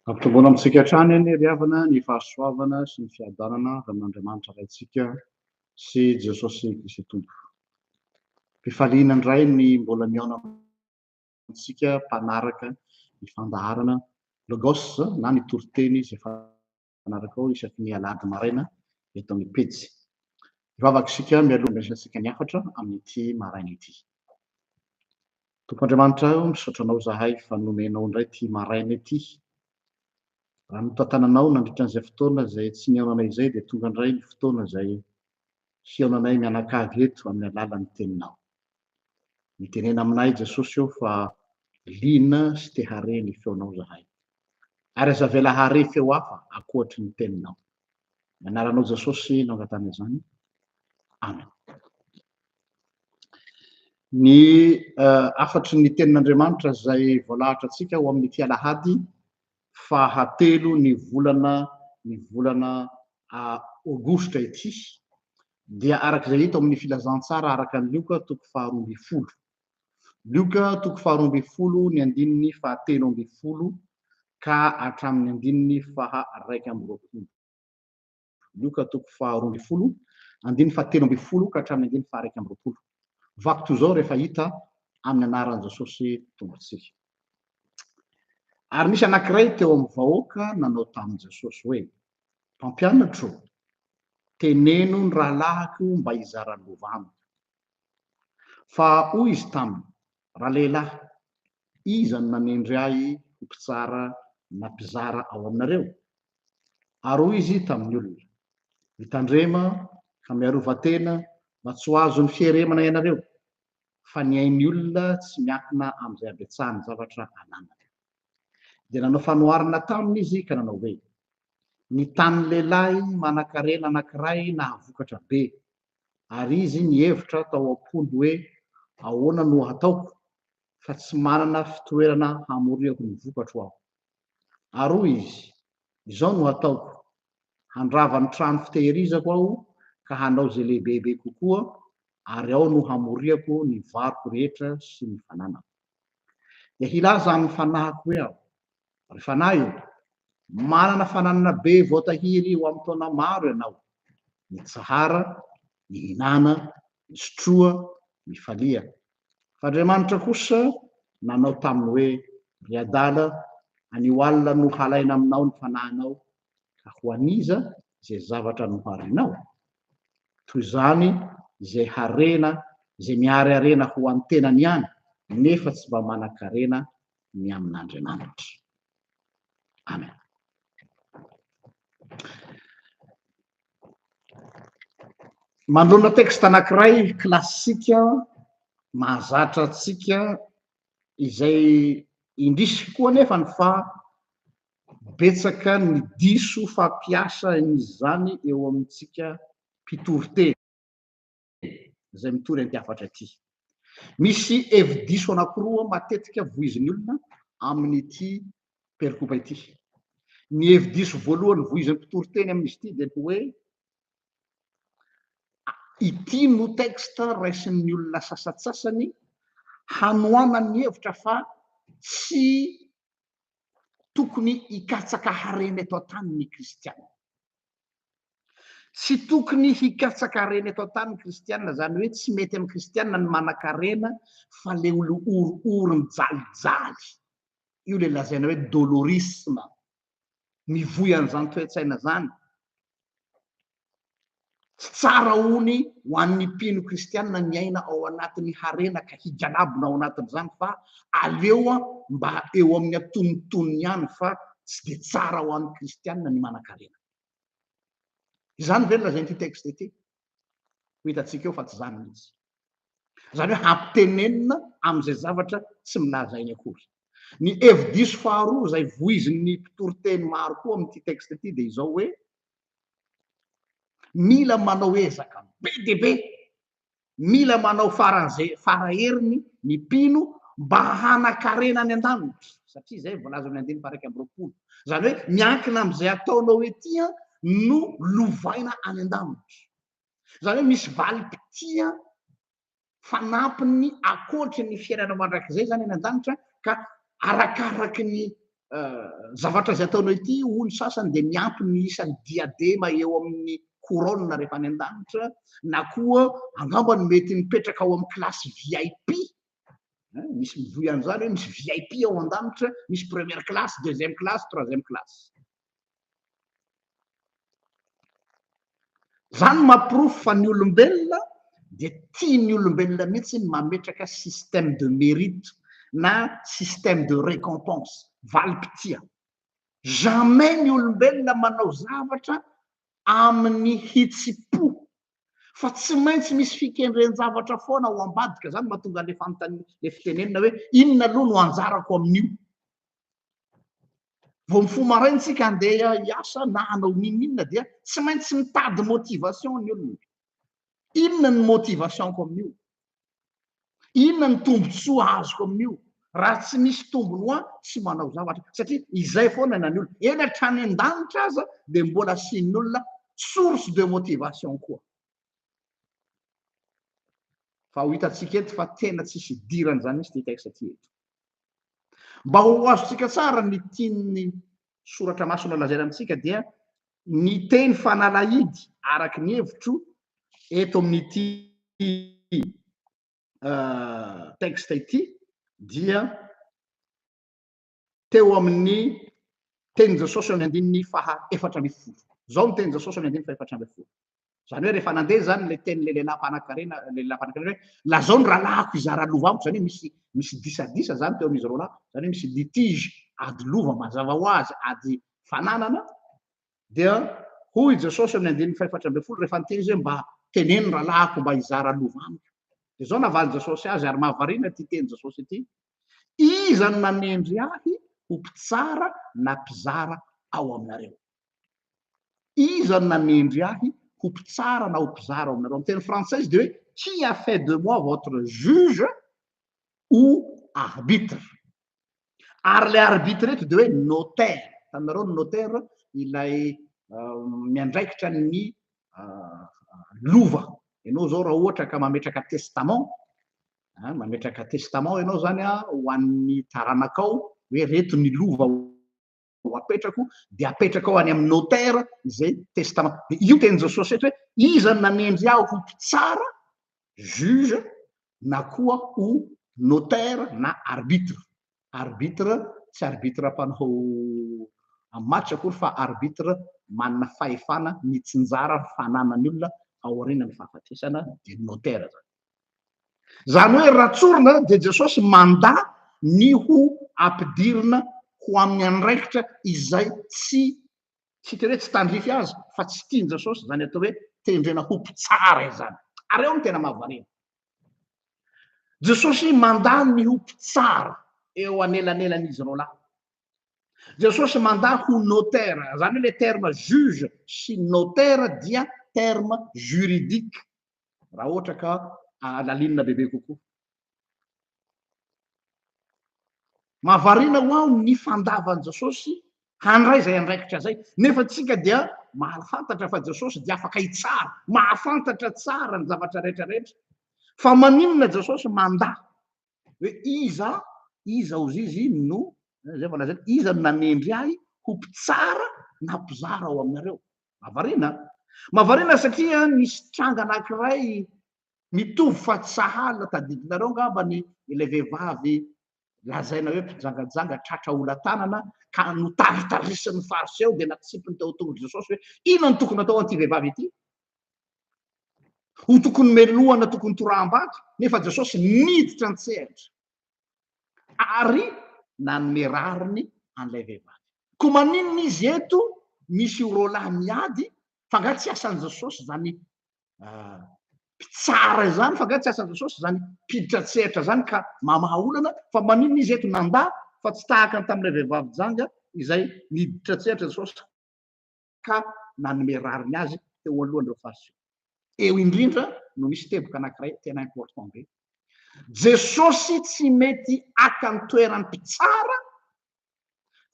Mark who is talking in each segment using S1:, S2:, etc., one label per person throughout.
S1: Ampitomboana amintsika hatrany eny ry havana ny fahasoavana sy ny fiadanana avy amin'Andriamanitra raintsika sy Jesosy Kristy Tompo. Mpifaliana indray ny mbola miaona amintsika mpanaraka ny fandaharana logos na ny toriteny izay fanaraka ao isaky ny alahady maraina eto amin'ny pejy. Mivavaka isika mialoha miresatsika ny hafatra amin'ity maraina ity. Tompo Andriamanitra misaotra anao zahay fa nomenao indray ity maraina ity. Raha notantananao nandritra an'izay fotoana izay tsy niaonanay izay dia tonga indray ny fotoana izay hiaonanay mianakavy eto amin'ny alalan'ny teninao. Mitenena aminay Jesosy eo fa liana sy te hare ny feonao zahay. Ary aza vela hare feo hafa ankoatry ny teninao. Ny anaranao Jesosy no angatana izany. Amen. Ny afatry ny tenin'Andriamanitra izay voalahatra antsika ho amin'ity alahady fahatelo ny volana aogositra ity dia arak'izay hita amin'ny filazantsara araka ny Lioka toko 12. Lioka toko 12 ny andininy fahatelo ambin'ny folo ka hatramin'ny andininy faha-raika amby roapolo. Lioka toko 12 andininy fahatelo ambin'ny folo ka hatramin'ny andininy faha-raika amby roapolo. Vaky toy izao rehefa hita amin'ny anaran'i Jesosy tompontsika. Ary misy anankiray teo amin'ny vahoaka nanao tamin'i Jesosy hoe: mpampianatro, teneno ny rahalahiko mba hizara lova amiko. Fa hoy izy taminy: rahalehilahy, iza no nanendry ahy ho mpitsara na mpizara ao aminareo? Ary hoy izy tamin'ny olona: mitandrema ka miarovan-tena mba tsy ho azo ny fieremana ianareo, fa ny ain'ny olona tsy miankina amin'izay abetsahany zavatra ananany. Dia nanao fanoharana taminy izy ka nanao hoe: ny tanin'ny lehilahy manan-karena anankiray nahavokatra be, ary izy nihevitra tao am-pony hoe ahoana no ataoko fa tsy manana fitoerana hamoriako ny vokatro aho. Ary hoy izy: izao no ataoko, handrava ny trano fitehirizako aho ka hanao zay lehibebe kokoa, ary ao no hamoriako ny varoko rehetra sy ny fananako. Dia hilaza amin'ny fanahiko hoe aho, ry fanahy io, manana fananana be voatahiry ho amin'ny taona maro ianao, mitsahara, mihinana, misotroa, mifalia. Fa Andriamanitra kosa nanao taminy hoe: ry adala, anio alina no halaina aminao ny fanahinao, ka ho aniza zay zavatra noharianao? Toy izany zay harena, zay miary harena ho an'ny tenany ihany, nefa tsy mba manan-karena ny amin'Andriamanitra. Amen. Manoloana teksta anankiray klasika mahazatra antsika izay indrisy koa nefany fa betsaka ny diso fampiasa izany eo amintsika mpitory-teny izay mitory an'ity hafatra ity. Misy hevi-diso anankiroa matetika voizin'ny olona amin'ity perikopa ity. Ny hevi-diso voalohany voizin'ny mpitory-teny amin'izy ity dia hoe ity no teksta raisin'ny olona sasatsasany hanoana ny hevitra fa tsy tokony hikatsaka harena eto an-tany ny kristiana. Tsy tokony hikatsaka harena eto an-tany ny kristiana, zany hoe tsy mety amin'ny kristiana ny manan-karena fa le olo oro mijalijaly. Io le lazaina hoe dolorisme, mivoy an'izany toe-tsaina zany. Tsy tsara hony ho an'ny mpino kristiana ny aina ao anatin'ny harena ka higalabona ao anatin'izany, fa aleo mba eo amin'ny antonontonony ihany, fa tsy de tsara ho an'ny kristiana ny manan-karena. Izany ve lazain'ity teksta ity? Ho hitantsika eo fa tsy zany mihitsy. Zany hoe hampitenenina amin'izay zavatra tsy milazainy akory. Ny hevi-diso faharoa izay voizin'ny mpitory-teny maro koa amin'ity teksta ity dia izao hoe mila manao ezaka be dia be, mila manao faraheriny ny mpino mba hanan-karena any an-danitra, satria zay voalaza amin'ny andininy faha-raika amby roapolo. Zany hoe miankina amin'izay ataonao etỳ no lovaina any an-danitra. Zany hoe misy valim-pitia fanampiny akoatry ny fiainana mandrakizay zany any an-danitra, ka arakaraky ny zavatra zay ataonao ity olo sasany de miampy ny isan'ny diadema eo amin'ny couronne rehefa any an-danitra na koa angambany mety mipetraka ao amin'ny klasy VIP misy mivoy an'izany hoe misy VIP ao an-danitra misy première classe deuxième classe troisième classe zany mampirofo fa ny olombelona de tia ny olombelona mihitsy mametraka système de mérite na système de récompense valim-pitia jamais ny olombelona manao zavatra amin'ny hitsipo fa tsy maintsy misy fikendren-javatra foana ao ambadika zany mahatonga le fanontany le fitenenina hoe inona aloha no anjarako amin'io vao mifo maraintsika andeha hiasa na hanao ninina dia tsy maintsy mitady motivation ny olona inona ny motivationko amin'io inona ny tombontsoa azoko amin'io raha tsy misy tombony hoa tsy manao zavatra satria izay foana na ny olona eny hatrany an-danitra aza de mbola siany olona source de motivation koa fa ho hitatsika eto fa tena tsisy dirany zany misy ty texte ty eto mba ho azotsika tsara ny tiany soratra masina lazaina amitsika dia ny teny fanalahidy araky ny hevitro eto amin'ity texte ity dia teo amin'ny teny Jesosy amin'ny andininy faha efatra amby folo zao ny teny Jesosy amin'ny andininy faha efatra amby folo zany hoe rehefa nandeha zany le teny le lehilahy mpanan-karena hoe lazao ny rahalahako izara lova amiko zany hoe misy disadisa zany teo amin'izy roa lahy zany hoe misy litige ady lova mazava ho azy ady fananana dia hoy Jesosy amin'ny andininy faha efatra amby folo rehefa niteny izy hoe mba teneno rahalahako mba hizara lova amiko de zao navaly Jesosy azy ary mahavarina ty teny Jesosy ity iza no nanendry ahy ho mpitsara na mpizara ao aminareo iza no nanendry ahy ho mpitsara na ho mpizara ao aminareo amin'ny teny française de hoe qui a fait de moi votre juge ou arbitre ary le arbitre eto de hoe notaire tanareo ny notaire ilay miandraikitra ny lova ianao zao raha ohatra ka mametraka testament mametraka testament ianao zany ho an'ny taranakao hoe reto ny lova ho apetrako de apetraka ao any amin'ny notaire izay testament de io teny Jesosy eto hoe iza nanendry aho ho mpitsara juge na koa ho notaire na arbitre tsy arbitre mpanao amin'ny match akory fa arbitre manana fahefana mitsinjara fananany olona aoriana ny fahafatesana de notaire zany hoe ratsorina de Jesosy manda ny ho ampidirina ho amin'ny andraikitra izay tsy tena hoe tsy tandrify azy fa tsy tiany Jesosy zany atao hoe tendrena ho mpitsara izany ary eo ny tena mahavarina Jesosy manda ny ho mpitsara eo anelanelan'izy reo lahy Jesosy manda ho notaire zany hoe le terme juge sy notaire dia terme juridique raha ohatra ka lalinina bebe kokoa mahavarina ho aho ny fandavan Jesosy handray zay andraikitra zay nefa tsika dia mahafantatra fa Jesosy dia afaka hitsara mahafantatra tsara ny zavatra rehetrarehetra fa maninona Jesosy manda hoe iza ozy izy no zay vao lazaina iza no nanendry ahy ho mpitsara na mpizara ao aminareo mahavarina satria misy tranga anankiray mitovy fa tsy sahala tadidinareo ngambany ilay vehivavy lazaina hoe mpijangajanga tratra ola-tanana ka notaritarisany fariseo de natsipiny teo tongotra Jesosy hoe inona ny tokony atao an'ity vehivavy ity ho tokony melohana tokony toraham-bato nefa Jesosy miditra an-tsehatra ary nanome rariny an'ilay vehivavy ko maninona izy eto misy iro lahy miady fa nga tsy asan'i Jesosy zany mpitsara zany fa nga tsy asan'i Jesosy zany mpiditra an-tsehatra zany ka mamaha olana fa maninona izy eto nanda fa tsy tahaka ny tamin'ilay vehivavy janga izay miditra an-tsehatra Jesosy ka nanome rariny azy teo alohan'ireo fariseo eo indrindra no misy teboka anankiray tena important be Jesosy tsy mety aka ny toerany mpitsara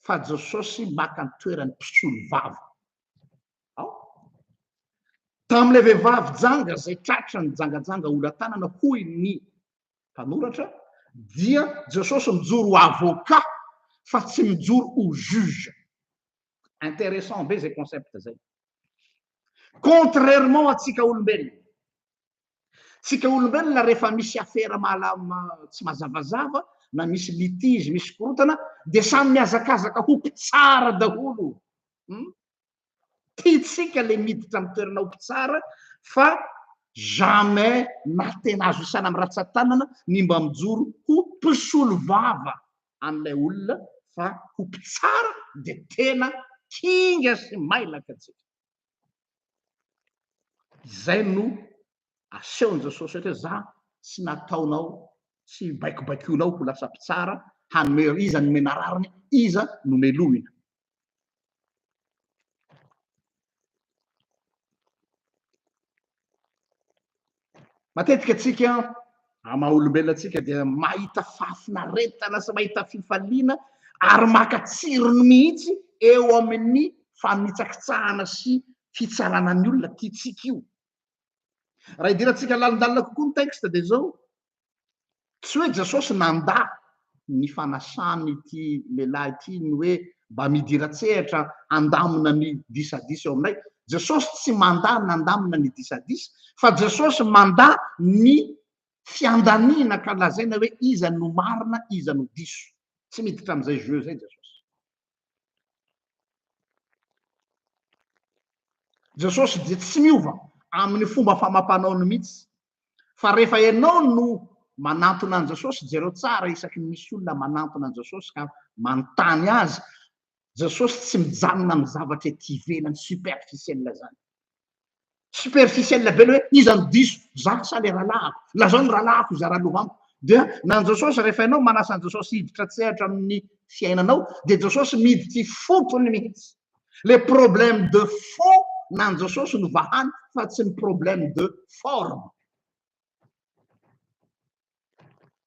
S1: fa Jesosy maka ny toerany mpisolo vava tam'ilay vehivavy janga zay tratra ny jangajanga ola-tanana hoy ny mpanoratra dia Jesosy mijoro avocat fa tsy mijoro ho juge. Intéressant be zay concept zay. Contrairement atsika olombelona. Tsika olombelona rehefa misy affaire tsy mazavazava na misy litige, misy korotana, de samy miazakazaka ho mpitsara daholo. Tiatsika le miditra amin'ny toerana ho mpitsara, fa jamais na tena azo isana amin'ny ratsan-tanana ny mba mijoro ho mpisolo vava an'ilay olona, fa ho mpitsara de tena kinga sy mailaka tsika. Izay no aseon Jesosy hoe za tsy nataonao, tsy baikobaikonao ho lasa mpitsara, hanome iza nomena rariny, iza nomelohina. Matetika atsika amaha olombelona atsika dia mahita fafinaretana sy mahita fifaliana ary makatsirony mihitsy eo amin'ny fanitsakitsahana sy fitsarana ny olona tiatsika io. Raha idirantsika lalindalina kokoa ny texte de zao, tsy hoe Jesosy nandà ny fanasany ity lehilahy ity ny hoe mba midira-tsehatra andamina ny disadisa eo aminay. Jesosy tsy mandà nandamina ny disadisa, fa Jesosy mandà ny fiandanina ka lazaina hoe iza no marina, iza no diso. Tsy miditra am'izay jeu zay Jesosy. Jesosy dia tsy miova amin'ny fomba famapanaony mihitsy, fa rehefa ianao no manantona an Jesosy, jereo tsara isaky ny misy olona manantona an Jesosy ka manontany azy, Jesosy tsy mijanona amin'ny zavatra ety ivelany superficiel zany. Superficiel be le hoe iza no diso, za sa le rahalahako, la zao ny rahalahako iza rahalova amiko. Dia na Jesosy rehefa ianao manasa an Jesosy hiditra tsehatra amin'ny fiainanao, de Jesosy miditra fotony mihitsy. Le problème de fond na Jesosy no vahany, fa tsy ny problème de forme.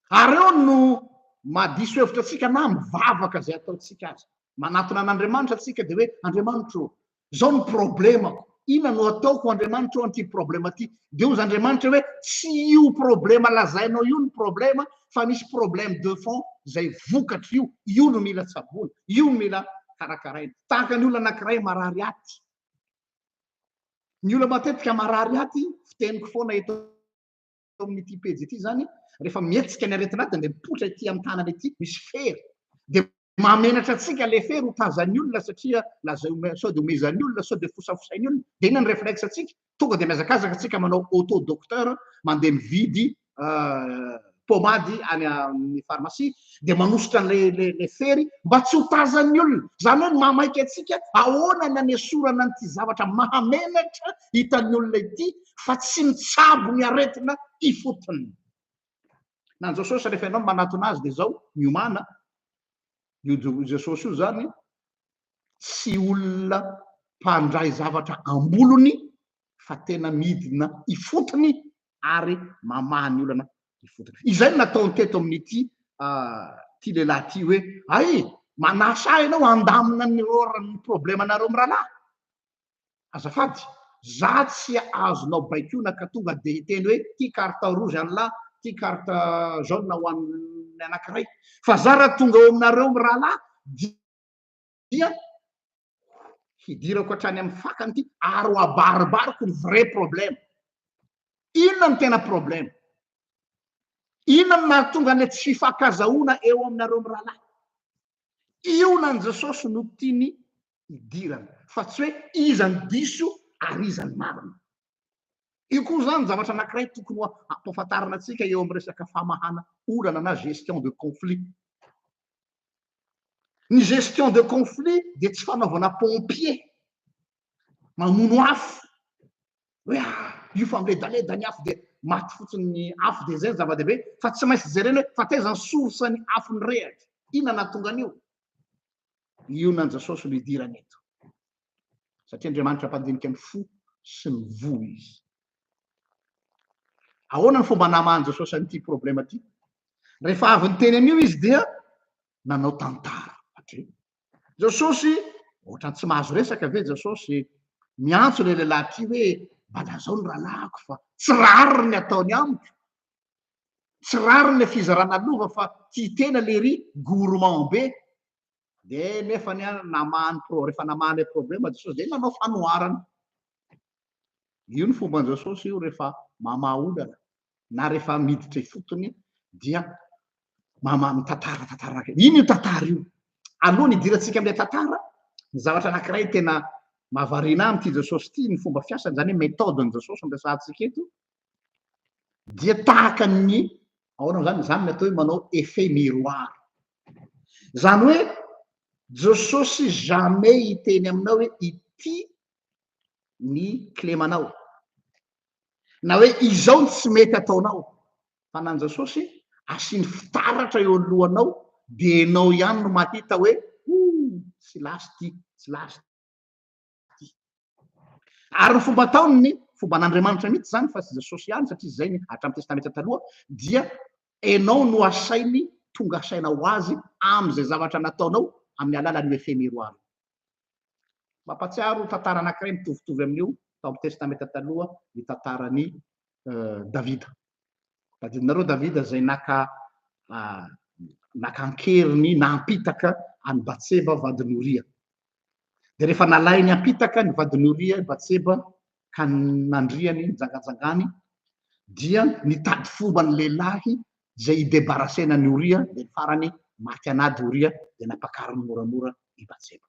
S1: Ary eo no mahadiso hevitra atsika na mivavaka zay ataotsika azy. Manatona an'Andriamanitra atsika de hoe Andriamanitro, zao ny problemako, ina no ataoko Andriamanitro an'ity problema ty. De ozy Andriamanitra hoe tsy io problema lazainao io ny problema, fa misy problème de fond zay vokatra io no mila tsaboana, io no mila karakaraina. Tahaka ny olona anankiray marary aty. Ny olona matetika marary aty, fiteniko foana eto amin'ity pejy ity zany, rehefa mietsika ny aretin'aty de mipotra ety amin'ny tanany ety misy fery, de mamenatra atsika le fery ho tazan'ny olona satria sao de omezan'ny olona, sao de fosafosain'ny olona, de ina ny réflexe atsika, tonga de miazakazaka atsika manao auto docteur, mandeha mividy pomady any amin'ny pharmacie, de manosotra le fery mba tsy ho tazan'ny olona. Zany hoe mamaiky atsika ahoana ny anesorana an'ity zavatra mahamenatra hitan'ny olona ity, fa tsy mitsabo ny aretina ifotony. Na Jesosy rehefa ianao manatona azy de zao miomana, io Jesosy io zany tsy olona mpandray zavatra ambolony, fa tena midina ifotony ary mamaha ny olana ifotony. Izay no nataony teto amin'ity ty lehilahy ty hoe ay manasa ianao andamina ny problemanareo amy rahalahy. Azafady, za tsy azonao baikona ka tonga de hiteny hoe ty carte rouge an'lahy, ty carte jaune ho an'ny anankiray, fa za raha tonga eo aminareo amy rahalahy dia hidirako hatrany amin'ny fakany ty ary ho abaribariko ny vrai problème. Inona ny tena problème? Inona ny mahatonga ny tsy fifankazahoana eo aminareo amy rahalahy? Io na Jesosy no tiany hidirana, fa tsy hoe iza ny diso ary iza ny marina. Io koa zany zavatra anankiray tokony ho ampahafantarina atsika eo amin'ny resaka famahana orana na gestion de conflit. Ny gestion de conflit de tsy fanaovana pompier mamono afo hoe io famledaleda ny afo de maty fotsiny ny afo de zay ny zava-dehibe, fa tsy maintsy jerena hoe fa taiza ny source ny afo ny rehatra, inona nahatonga an'io? Io na Jesosy no idirana eto, satria Andriamanitra mpandinika ny fo sy ny vo izy. Ahoana ny fomba namahan Jesosy an'ity problema ty? Rehefa avy ny teny an'io izy dia nanao tantara. Jesosy ohatrany tsy mahazo resaka ve Jesosy miantso le lehilahy ty hoe bada zao ny rahalahako, fa tsy rariny ny ataony amiko, tsy rariny le fizarana lova, fa ty tena le ry gourmand be. de nefa ny namany rehefa namany le problema Jesosy de nanao fanoarana. Io ny fomba Jesosy io rehefa mamaha olana na rehefa miditra fotony dia mitantara ino io tantara io aloha ny idirantsika am'le tantara ny zavatra anankiray tena mahavarina am'ty Jesosy ty ny fomba fiasany zany hoe méthode ny Jesosy ampiasantsika eto dia tahaka ny ahoana zany atao hoe manao effet miroir zany hoe Jesosy jamais hiteny aminao hoe ity ny klemanao na hoe izao tsy mety ataonao fa nan Jesosy asiny fitaratra eo alohanao de enao ihany no mahita hoe tsy lasy ty ary ny fomba ataony ny fomba an'Andriamanitra mihitsy zany fa tsy Jesosy ihany satria zay ny hatramin'ny testamenta taloha dia enao no asainy tonga saina ho azy am'izay zavatra nataonao amin'ny alalan'ny effet miroir. Mampatsiaro tantara anankiray mitovitovy amin'io tao amin'ny testamenta taloha ny tantarany Davida. Tadidinareo Davida zay naka ankeriny nampitaka any Batseba vadiny Oria. De rehefa nalainy ampitaka ny vadiny Oria Batseba ka nandriany nijangajangany dia nitady fomba ny lehilahy zay idebarasena ny Oria de farany maty anady Oria de napakariny moramora i Batseba.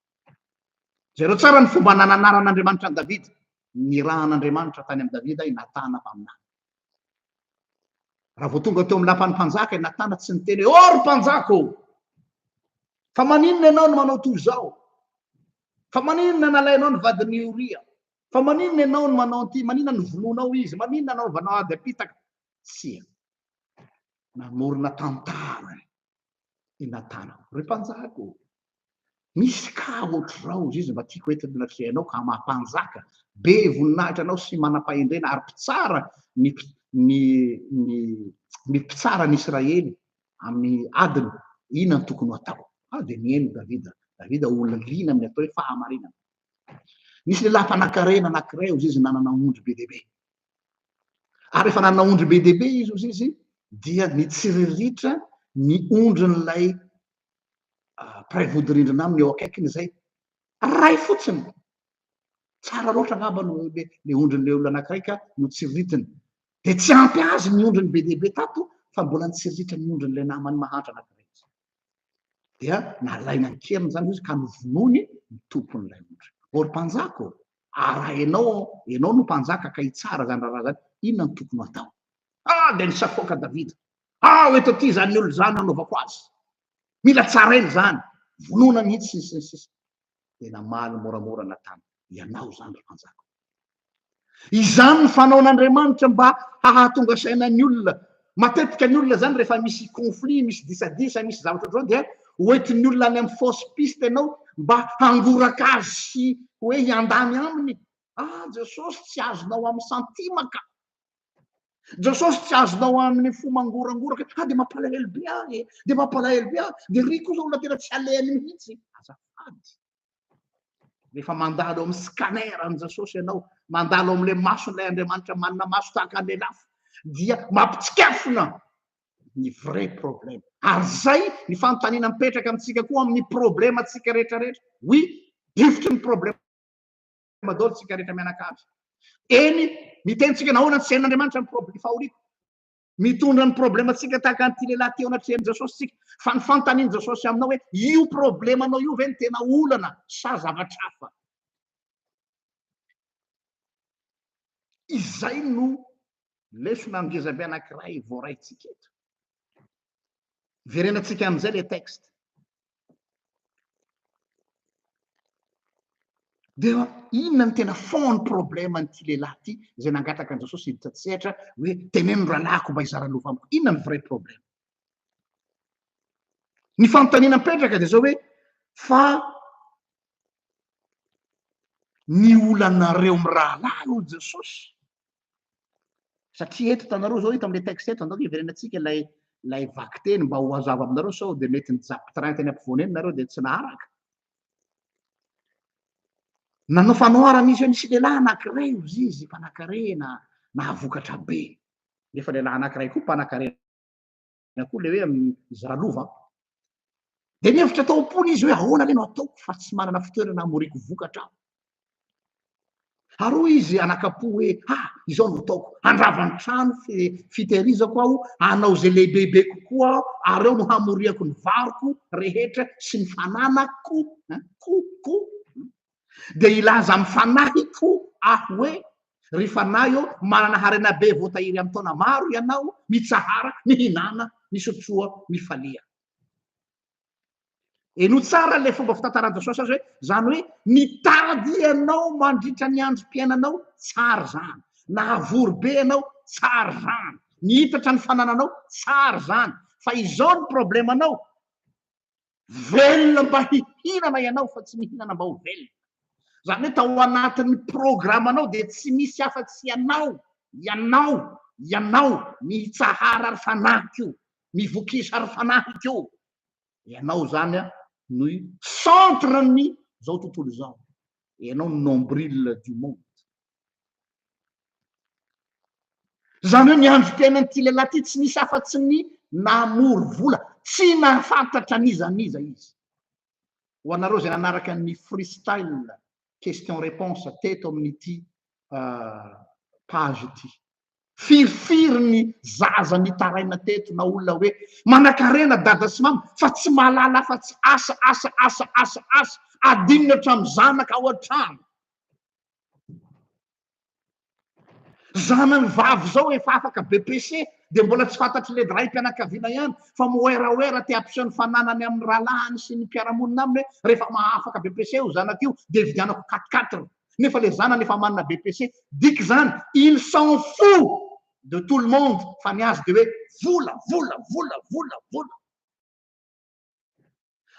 S1: Zareo tsara ny fomba nananaran'Andriamanitra ny Davida, ny rahan'Andriamanitra tany amin'ny Davida natana amin'any. Raha vao tonga teo amin'ny lapan'ny mpanjaka natana tsy niteny hoe mpanjaka fa maninona ianao no manao toy zao, fa maninona nalainao ny vadiny Oria, fa maninona ianao no manao an'ity, maninona ny volonao izy, maninona anao vanao ady apitaka. Tsy namorona tantara i natana ry mpanjaka misy ka ohatr'izao izy mba tiako entina hatrehanao ka mampanjaka be voninahitra anao sy manam-pahendrena ary mpitsara ny mpitsara ny Israely amin'ny adiny ina ny tokony atao. De nieny Davida olona lina amin'ny atao hoe fahamarinana. Misy lehilahy mpanan-karena anankiray izy nanana ondry be dehibe ary rehefa nanana ondry be dehibe izy dia nitsiriritra ny ondrin'lay mpiray vody-rindrina aminy eo akaikiny zay ray fotsiny tsara loatra angamba le ondrin'le olona anankiray ka no tsiriritiny de tsy ampy azy ny ondriny be dehibe tato fa mbola nitsiriritra ny ondrin'le namany mahantra anankiray izy dia nalaina ankeriny zany izy ka novonony ny tompon'lay ondry. Ry mpanjaka raha enao no mpanjaka ka hitsara zany raha zany inona ny tokony atao? De nisafoka Davida eto ty zany ny olo zany nanaovako azy, mila tsarainy zany vonona mihitsy sisy de namaly moramora natana ianao zany ry mpanjaka. Izany ny fanaon'Andriamanitra mba hahatonga saina ny olona. Matetika ny olona zany rehefa misy conflit, misy disadisa, misy zavatra ohatr'izao dia hoentin'ny olona any amin'ny fausse piste ianao mba hangoraka azy sy hoe hiandamy aminy. Jesosy tsy azonao amin'ny santimaka, Jesosy tsy azonao amin'ny fo mangorangoraka de mampalahelo be ahy de mampalahelo be ahy de ry kosa olona tena tsy alehany mihitsy. Azafady rehefa mandalo amin'ny scanner an Jesosy ianao, mandalo am'le mason'lay Andriamanitra manana maso tahaka an'le lafo dia mampitsikafona ny vrai problème. Ary zay ny fanontaniana mipetraka amintsika koa amin'ny problema tsika rehetrarehetra. Hifitry ny problema daholo tsika rehetra mianakavy. Eny mitentsika nahoana tsy hain'Andriamanitra ny problema fahoriako mitondra ny problema tsika tahaka an'ity lehilahy teo anatrehany Jesosy tsika fa ny fanontaniany Jesosy aminao hoe io problemanao io ve ny tena olana sa zavatra hafa? Izay no lesona ngezambe anankiray voaraitsika eto. Verenatsika am'izay le texte. De inona ny tena fond ny problema n'ity lehilahy ty zay nangataka an Jesosy hiditra tsehatra hoe teneno rahalahyko mba hizaranova amiko. Inona ny vrai problème? Ny fanontaniana mipetraka de zao hoe fa ny olanareo mirahalahy o Jesosy. Satria eto tanareo zao hita am'le texte eto andao iverenatsika lay vaky teny mba ho hazava aminareo sao de mety nijapi-train teny ampovoany eny nareo de tsy naharaka. Nanao fanoharana izy hoe nisy lehilahy anankiray izy mpanan-karena nahavokatra be. Nefa lehilahy anankiray koa mpanan-karena koa le hoe izy ralova. dia mihevitra taom-pony izy hoe ahoana le no ataoko fa tsy manana fitoerana amoriko vokatra aho. Aroa izy anakapo hoe izao no ataoko andravany trano fitehirizako aho anao zay lehibeibe kokoa aho ary eo no hamoriako ny varoko rehetra sy ny fananako ko dia ilaza amin'ny fanahiko aho hoe ry fanahy eo manana harena be voatahiry amin'ny taona maro ianao mitsahara mihinana misotroa mifalia. Eno tsara le fomba fitantarana Jesosy hoe zany hoe mitady ianao mandritra ny androm-piainanao tsara zany, nahavory be ianao tsara zany, nihitatra ny fanananao tsara zany, fa izao ny problemanao velona mba hihinana ianao fa tsy mihinana mba ho velona. Zany hoe tao anatin'ny programanao dia tsy misy afa-tsy ianao mitsahara ary fanahiko io, mivokisa ary fanahiko io. Ianao zany no centre ny zao tontolo zao. Ianao nombril du monde. Zany hoe ny androm-piainan'ity lehilahy ty tsy misy afa-tsy ny namory vola, tsy nafantatra nizaniza izy. Ho anareo zay nanaraka ny freestyle question réponse teto amin'ity page ity. Firifiry ny zaza nitaraina teto na olona hoe manan-karena dada sy mama fa tsy mahalala afa-tsy asa adinina hatramin'ny zanaka ao an-trano. Zanany vavy zao efa afaka BPC dia mbola tsy fantatry le raim-pianakaviana ihany fa moeraoera te ampiseho ny fananany amin'ny rahalahiny sy ny mpiaramonina aminy hoe rehefa mahafaka BPC io zanako io dia vidianako 4-4. Nefa le zanany efa manana BPC diky zany il s'en fout de tout le monde fa ny azy dia hoe vola.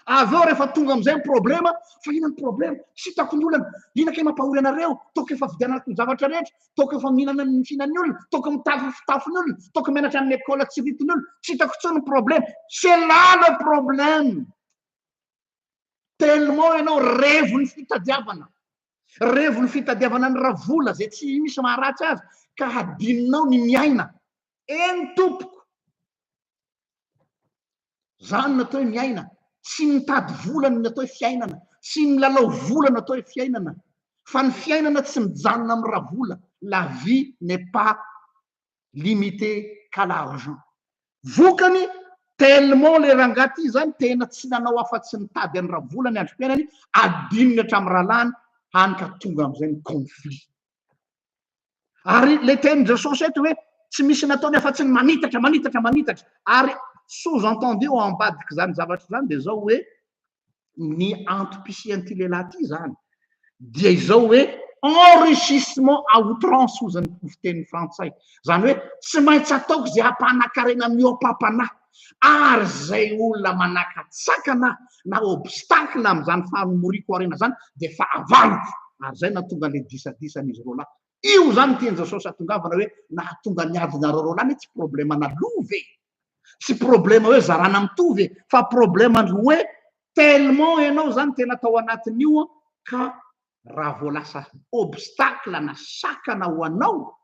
S1: Aveo rehefa tonga amin'izay ny problema fa ina ny problema sy hitako ny olana ina kay mampahory anareo toko efa vidianako ny zavatra rehetra toko efa mihinana ny fihinan'ny olona toko mitafy fitafin'ny olona toko mianatra amin'ny ekôla tsy vitin'ny olona tsy hitako tsony problème. C'est là le problème. Tellement ianao revony fitadiavana ny ravola zay tsy misy maharatsy azy ka hadininao ny miaina. Eny tompoko zany natao hoe miaina, tsy mitady volana natao hoe fiainana, tsy milalao volana natao hoe fiainana, fa ny fiainana tsy mijanona amin'ny ravola. La vie n'est pas limitée qu'à l'argent. Vokany tellement le rangaty zany tena tsy nanao afa-tsy nitady any ravola ny androm-piainany adininy hatramin'ny rahalany hany ka tonga amin'izay ny conflit. Ary le tenin Jesosy eto hoe tsy misy nataony afa-tsy ny manitatra ary sous-entendu ao ambadiky zany zavatra zany dia zao hoe ny antom-pisian'ity lehilahy ty zany dia izao hoe enrichissement à outrance hozy ny fiteny frantsay. Zany hoe tsy maintsy ataoko zay hampanakarena mioapapanahy ary zay olona manakatsakana na obstacle amin'izany famoriko arena zany dia fa avaloko. Ary zay nahatonga le disadisan'izy roa lahy. Io zany tiany Jesosy atongavana hoe nahatonga niadina roa lahy tsy problema nalove, tsy problema hoe zarana mitovy fa problema hoe tellement ianao zany tena tao anatin'io ka raha voalasa obstacle na sakana ho anao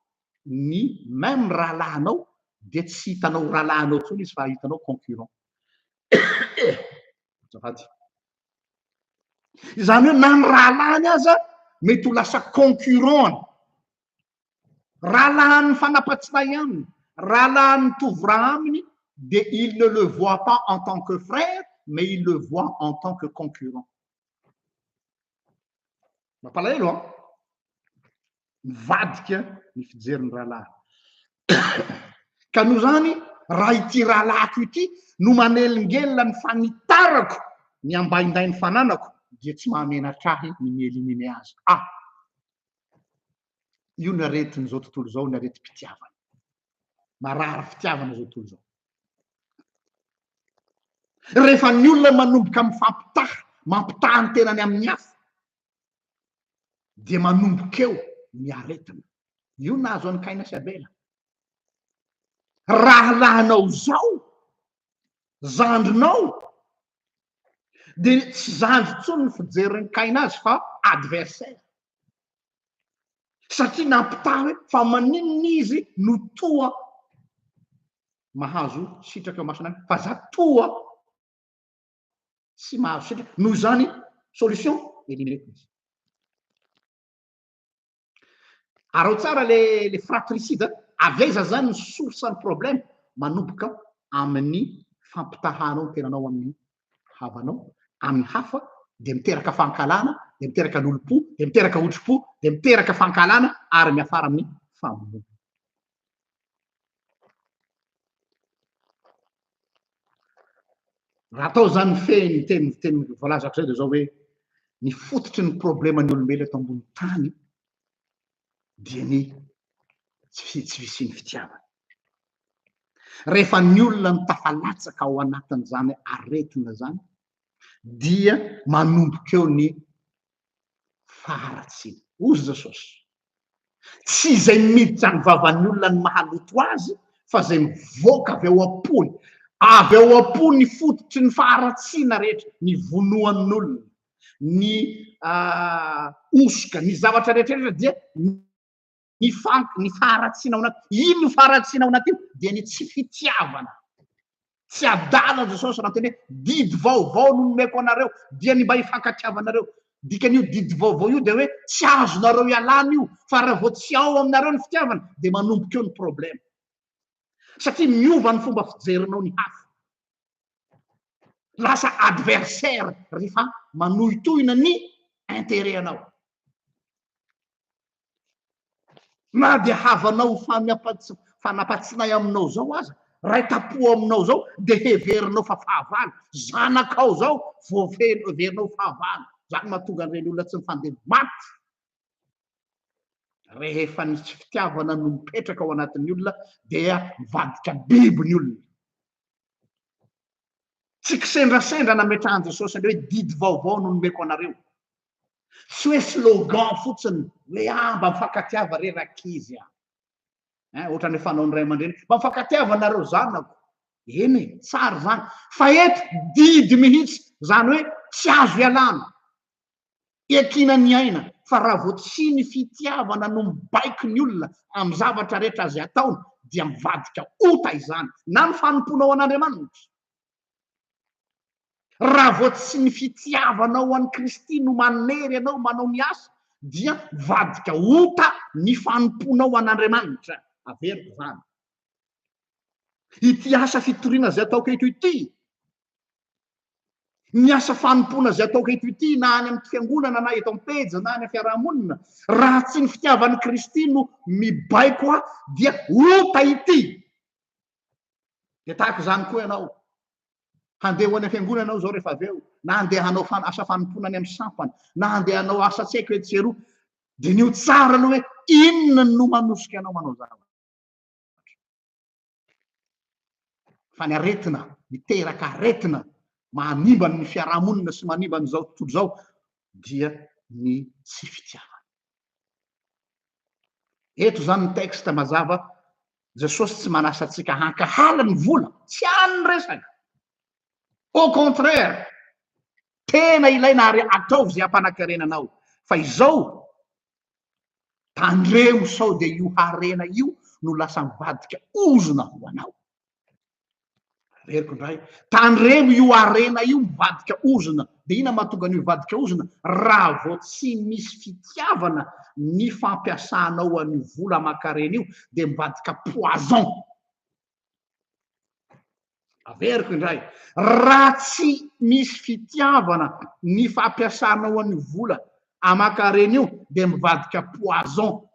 S1: ny même rahalahinao dia tsy hitanao rahalahinao tsony izy fa hitanao concurrent. Zany hoe na ny rahalahiny aza mety ho lasa concurrent. Rahalahin'ny fanapatsiny aminy, rahalahin'ny tovra aminy dia il ne le voit pas en tant que frère mais il le voit en tant que concurrent. Mampalahelo mivadika ny fijeriny rahalahy. Ka noho zany raha ity rahalahiko ity no manelingelina ny fanitarako ny ambainday ny fananako dia tsy mahamenatrahy ny mielimine azy. Io ny aretin'izao tontolo zao, ny areti-pitiavana. Marary fitiavana zao tontolo zao. Rehefa ny olona manomboka mampitaha ny tenany amin'ny hafa dia manomboka eo ny aretina. Io nahazo an'i Kaina sy Abela. Rahalahinao zao zandrinao dia tsy zandry tsony ny fijerin'ny Kaina azy fa adversaire. Satria nampitaha hoe fa maninona izy no toa mahazo sitraka masonany fa za toa tsy mahazo sitra noho zany solution elimineko izy arao tsara le fratricide aveza zany ny source ny problème manomboka amin'ny fampitahanao ny tenanao amin'ny havanao amin'ny hafa de miteraka fankalana de miteraka lolo-po de miteraka otri-po de miteraka fankalana ary miafara amin'ny famonoana raha atao zany feny teny voalazatra zay de zao hoe ny fototry ny problème ny olombelo eto ambony tany dia ny tsy visiny fitiavana rehefa ny olona ny tafalatsaka ao anatin'zany aretina zany dia manomboka eo ny faharatsiny ozy jesosy tsy zay miditra ny vavan'ny olona ny mahaloto azy fa zay mivoaka avy ao am-pony avy ao am-pony ny fototry ny faharatsina rehetra ny vonoan'olona ny osoka ny zavatra rehetrarehetra dia ny faharatsina ao anaty ino ny faharatsina ao anaty io dia ny tsy fitiavana tsy adala jesosy raha teny hoe didy vaovao no nomeko anareo dia ny mba hifankatiavanareo dikan'io didy vaovao io de hoe tsy azonareo ialana io fa raha vao tsy ao aminareo ny fitiavana de manomboka eo ny problème satria miova ny fomba fijerinao ny hafa lasa adversaire rehefa manohitohina ny intérêt anao na de havanao fanapatsinay aminao zao aza ray tapo aminao zao de heverinao fa fahavalo zanakao zao voaverinao fahavalo zany mahatonga an'ireny olona tsy mifandeha maty rehefa ny tsy fitiavana no mipetraka ao anatin'ny olona dia mivadika biby ny olona tsy kisendrasendra nametrahan jesosy le hoe didy vaovao no nomeko anareo tsy hoe slogan fotsiny hoe mba mifankatiava rerakizy ohatrany fanao ny ray aman-dreny mba mifankatiava nareo zanako eny tsara zany fa eto didy mihitsy zany hoe tsy azo ialana ekina ny aina fa raha vo tsy ny fitiavana no mibaiko ny olona amin'ny zavatra rehetra azy ataony dia mivadika ota izany na ny fanomponao an'Andriamanitra raha vo tsy ny fitiavanao an'i Kristy no manery anao manao ny asa dia mivadika ota ny fanomponao an'Andriamanitra averiko zany ity asa fitoriana zay ataoko eto ity ny asa fanompona zay ataoko eto ity na any amin'ny fiangonana na eto am-pejy na any fiarahamonina raha tsy ny fitiavan'i Kristy no mibaiko a dia ota ity de tahaka zany koa ianao handeha ho any fiangonana anao zao rehefa avy eo na handeha hanao asa fanompona any amin'ny sampana na handeha hanao asa tsy haiko etsy eroa de nio tsara aloha hoe inona no manosika anao manao zavatra fa ny aretina miteraka aretina manimbany ny fiarahamonina sy manimbany zao tontolo zao dia ny tsy fitiavana eto zany ny texte mazava jesosy tsy manasa atsika hankahala ny vola tsy any resaka au contraire tena ilaina ary ataovy zay ampanankarenanao fa izao tandremo sao de io harena io no lasa mivadika ozona ho anao veriko ndray tandremo io harena io mivadika ozona de ina mahatonga an'io mivadika ozona raha vo tsy misy fitiavana ny fampiasanao an'io vola aman-karena io de mivadika poison averiko indray raha tsy misy fitiavana ny fampiasanao an'io vola aman-karena io de mivadika poison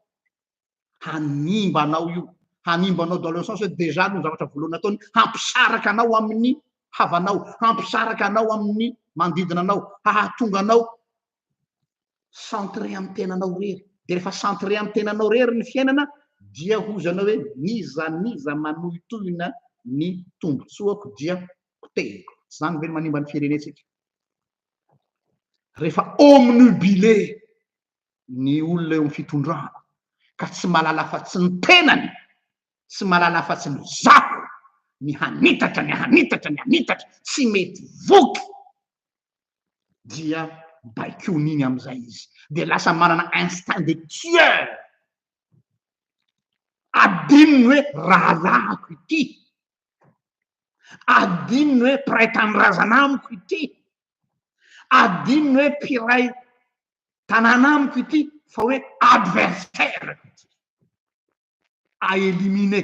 S1: hanimbanao io hanimbanao dans le sens hoe déjà no zavatra voalohany ataony hampisaraka anao amin'ny havanao hampisaraka anao amin'ny manodidina anao hahatonga anao centré amin'ny tenanao rery de rehefa centré amin'ny tenanao rery ny fiainana dia hozanao hoe niza manohitohina ny tombotsoako dia kotehiko tsy zany ve ny manimba ny firenetsika rehefa omnubilé ny olona eo amin'ny fitondrana ka tsy malala fa tsy ny tenany tsy malala fa tsy ny zako ny hanitatra tsy mety voky dia baikooniny am'izay izy de lasa manana instinct de tueur adininy hoe rahazahako ity adininy hoe praitany razanamiko ity adino hoe mpiray tanàna amiko ity fa hoe adversaireko ity aelimine.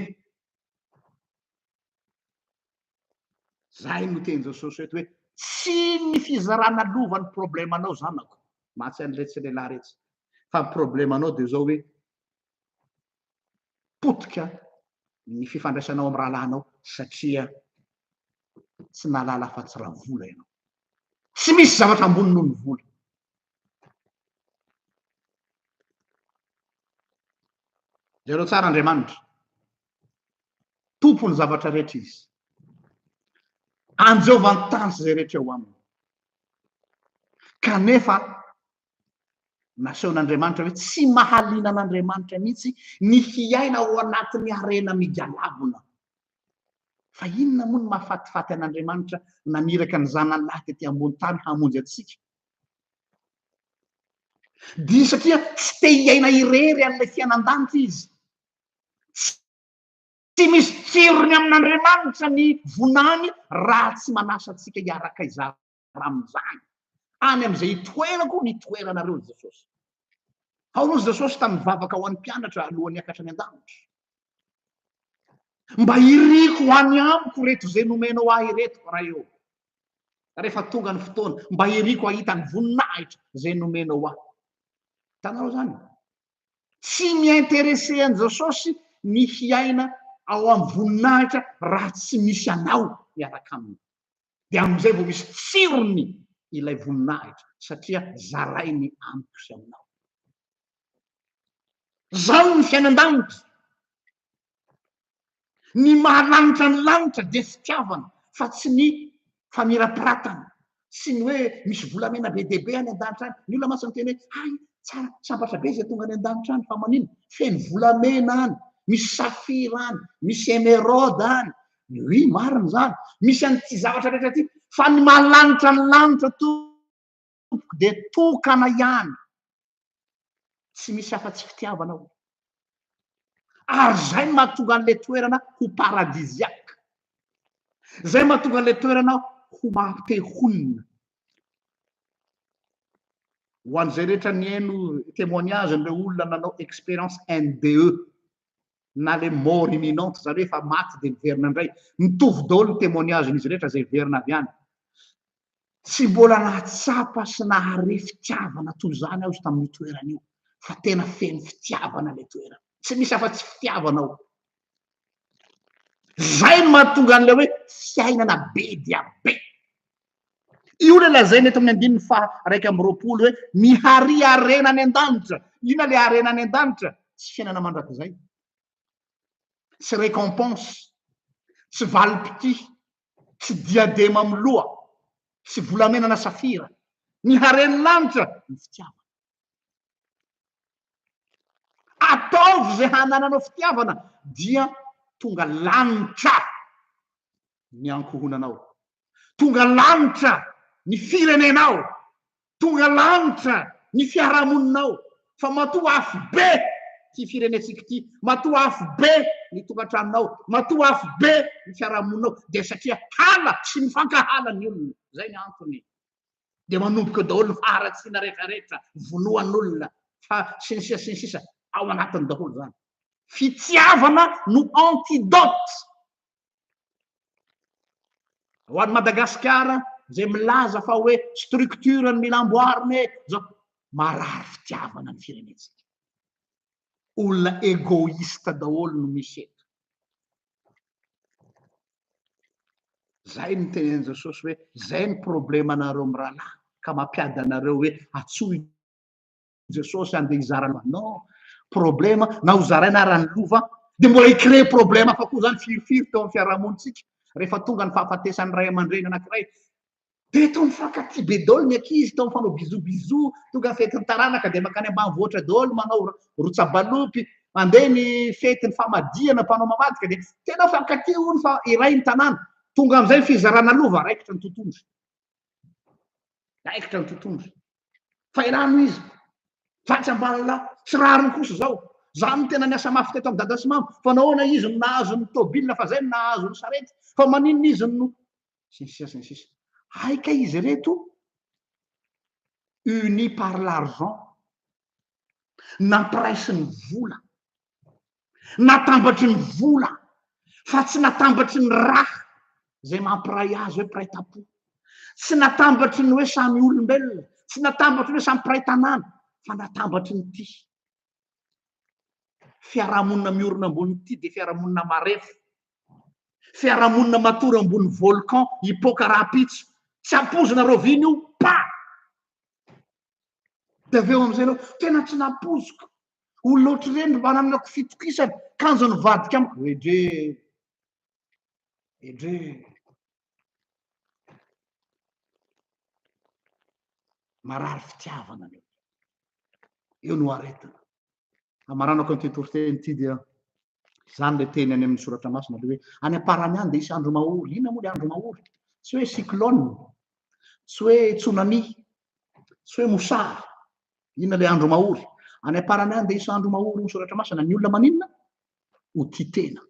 S1: Zay no teny Jesosy eto hoe tsy ny fizarana lova ny problemanao zanako, matsy an'iletsy lehilahy retsy, fa ny problemanao de zao hoe potika ny fifandraisanao amin'ny rahalahinao satria tsy nalala afa-tsy raha vola ianao, tsy misy zavatra ambony noho ny vola. Jereo tsara Andriamanitra, tompo ny zavatra rehetra izy, anjeovany tany sy zay rehetra eo aminy, kanefa nasehon'Andriamanitra hoe tsy mahaliana an'Andriamanitra mihitsy ny hiaina ao anatin'ny arena migalabona. Fa inona moa ny mahafatifaty an'Andriamanitra naniraka ny zanany lahy tety ambony tany hamonjy atsika? Dia satria tsy te hiaina irery an'ilay fiainan-danitra izy. Tsy misy tsirony amin'Andriamanitra ny vonany raha tsy manasa atsika hiaraka izara amin'izany any amin'izay itoerako ny toeranareo Jesosy. Ao aloha Jesosy tamin'ny mivavaka ho an'ny mpianatra alohan'ny hiakatra any an-danitra. Mba iriko ho any amiko reto zay nomenao ahy ireto raha eo. Rehefa tonga ny fotoana, mba iriko ahita ny voninahitra zay nomenao ahy. Hitanao zany? Tsy miinterese an' Jesosy ny hiaina ao amin'ny voninahitra raha tsy misy anao miaraka aminy. Dia amin'izay vao misy tsirony ilay voninahitra satria zarainy amiko sy aminao. Zao ny fiainan-danitra. Ny mahalanitra ny lanitra dia fitiavana fa tsy ny famirapiratana, sy ny hoe misy volamena be dia be any an-danitra any. Ny olona masina miteny hoe ay tsara sambatra be zay tonga any an-danitra any fa manino feno volamena any, misy safira any, misy émeraude any. Ui marina zany, misy an'ity zavatra rehetra ty, fa ny mahalanitra ny lanitra tompoko dia tokana ihany, tsy misy afa-tsy fitiavanao. Ary zay mahatonga an'ilay toerana ho paradisiaka, zay mahatonga an'ilay toerana ho mampehonina. Ho an'izay rehetra niaino témoignage n'ireo olona nanao expérience NDE na le mort imminente, zany hoe efa maty dia miverina indray, mitovy daholo ny témoignage n'izy rehetra zay verina avy any. Tsy mbola nahatsapa sy nahare fitiavana toy izany aho izy tamin'io toerana io, fa tena feno fitiavana ilay toerana, tsy misy afa-tsy fitiavana ao. Zay no mahatonga an'ilay hoe fiainana be dia be. Io le lazaina eto amin'ny andininy faha 1:20 hoe mihary arena any an-danitra. Inona le arena any an-danitra? Tsy fiainana mandrakizay, tsy récompense, tsy valim-pity, tsy diadema amin'ny loha, tsy volamena na safira. Ny hareny lanitra ny fitiavana. Ataovy zay hanananao fitiavana dia tonga lanitra ny ankohonanao, tonga lanitra ny firenenao, tonga lanitra ny fiarahamoninao. Fa matoa afo be ty firenetsika ity, matoa afo be ny tokantranonao, matoa afo be ny fiarahamoninao, dia satria hala sy mifankahala ny olona. Zay ny antony. Dia manomboka daholo ny faharatsiana rehetrarehetra, vonoan'olona, fa sy ny sisa ao anatiny daholo zany. Fitiavana no antidote. Ho an'i Madagasikara zay milaza fa hoe structure ny mila amboariny zao, marary fitiavana ny firenetsika. Olona égoïste daholo no misy eto. Zay ny tenenin Jesosy hoe zay ny problemanareo amin'ny rahalahy ka mampiady anareo hoe atsoy Jesosy andeha hizarana. Non, problema na ho zaraina raha ny lova dia mbola hicrée problema fa koa zany firifiry teo amin'ny fiarahamonitsika. Rehefa tonga ny fahafatesan'ny ray aman-dreny anankiray, dia tao mifankatia be daholo ny ankizy, tao mifanao bizobizo, tonga fetin'ny taranaka dia makany ambanivohitra daholo manao rotsabalopy, mandeha ny fetin'ny famadihana mpanao mamadika dia tena mifankatia hono fa iray ny tanàna. Tonga amin'izay fizarana lova raikitra ny tontondry, raikitra ny tontondry. Fa irano izy vatsy ambanalahy tsy rariny kosa zao. Zany tena niasa mafy teto amin'ny dada sy mama, fa nahoana izy no nahazo ny tôbila fa zay no nahazo ny sarety, fa maninona izy no sy ny sisa. Aika izy reto uni par l'argent, nampiraisy ny vola, natambatry ny vola fa tsy natambatry ny raha zay mampiray azy hoe mpiray tam-po, tsy natambatry ny hoe samy olombelona, tsy natambatry ny hoe samy mpiray tanàna, fa natambatry ny ty fiarahamonina miorina ambony ity de fiarahamonina marefo, fiarahamonina matory ambony volcan hipoka rapitso, tsy ampozina roviny io pa de aveo am'izay nao tena tsy nampoziko olona ohatry reny mba naminako fitokisana kanjo ny vadika amiko edre marary fitiavana eo no aretina amaranako an'ity toriteny ity dia zany le teny any amin'ny soratra masina le hoe any am-parany any de isy andro maory, ina moa le andro maory, tsy hoe cyclone, tsy hoe tsunami, tsy hoe mosary, ina le andro maory, any am-parany any de isy andro maory ny soratra masina, ny olona maninona ho ty tena,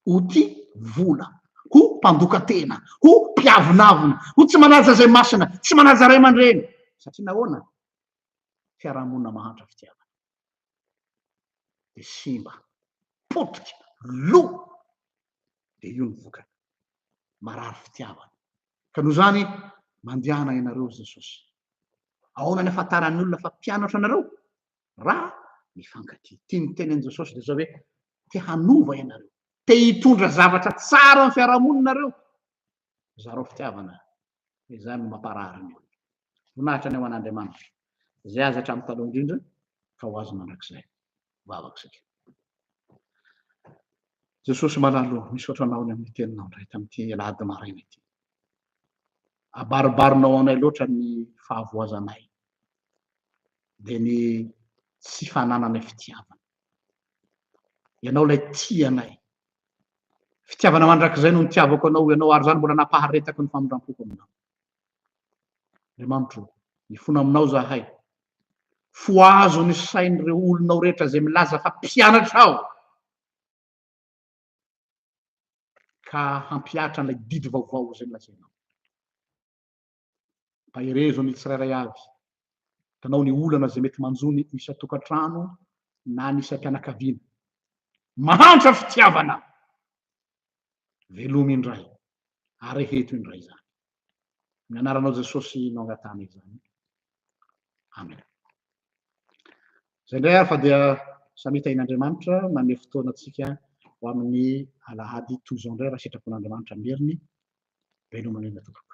S1: ho ty vola, ho mpandoka tena, ho mpiavonavina, ho tsy manaja zay masina, tsy manaja ray aman-dreny, satria nahoana fiarahamonina mahantra fitiavana de simba potika lo de io ny vokany marary fitiavana ka noho zany mandehana ianareo Jesosy ahoana ny afantaran'ny olona fa mpianatra anareo raha mifankatia tia ny tenen'i Jesosy de zao hoe te hanova ianareo, te hitondra zavatra tsara amin'ny fiarahamoninareo zareo fitiavana izany no mamparary ny olona vonahitra ny ao an'Andriamanitra zay azy hatramin'ny taloha indrindra ka ho azy mandrakizay vavak'isika Jesosy malalo misaotra anao ny amin'ny teninao ndray tamin'ity alahady maraina ity abaribarinao anay loatra ny fahavoazanay de ny tsy fanananay fitiavana ianao lay tianay fitiavana mandrakizay no nitiavako anao ianao ary zany mbola nampaharetako ny famindram-poko aminao Andriamanitro mifona aminao zahay foazo ny sain'ireo olonao rehetra zay milaza fa mpianatra ao ka hampiatra an'ilay didy vaovao zay milazainao mba hirezo ny tsirairay avy tanao ny olana zay mety manjony isa tokantrano na ny isam-pianakaviana mahantra fitiavana velomy indray ary heto indray zany ny anaranao Jesosy no angatana izany amen zay indray ary fa dia samy hitahin'Andriamanitra manome fotoana atsika ho amin'ny alahady toy izao indray raha sitrapon'Andriamanitra meriny velomany tokoa